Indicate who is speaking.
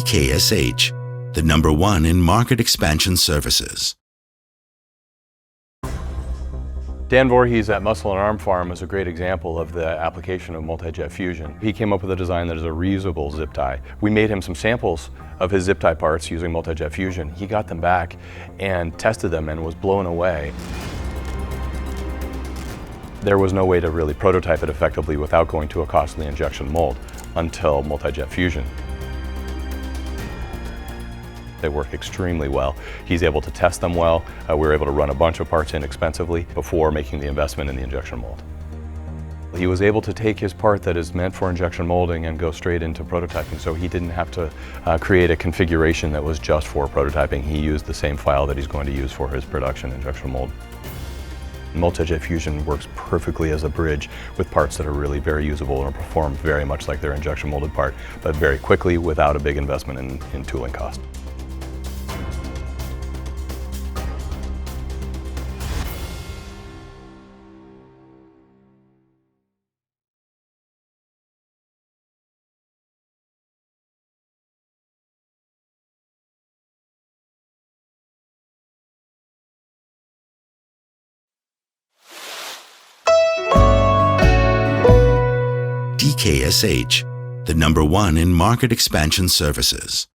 Speaker 1: DKSH, the #1 in market expansion services.
Speaker 2: Dan Voorhees at Muscle & Arm Farm is a great example of the application of multi-jet fusion. He came up with a design that is a reusable zip tie. We made him some samples of his zip tie parts using multi-jet fusion. He got them back and tested them and was blown away. There was no way to really prototype it effectively without going to a costly injection mold until multi-jet fusion. They work extremely well. He's able to test them well. We were able to run a bunch of parts inexpensively before making the investment in the injection mold. He was able to take his part that is meant for injection molding and go straight into prototyping, so he didn't have to create a configuration that was just for prototyping. He used the same file that he's going to use for his production injection mold. Multi-jet fusion works perfectly as a bridge with parts that are really very usable and perform very much like their injection molded part, but very quickly without a big investment in tooling cost.
Speaker 1: DKSH, the #1 in market expansion services.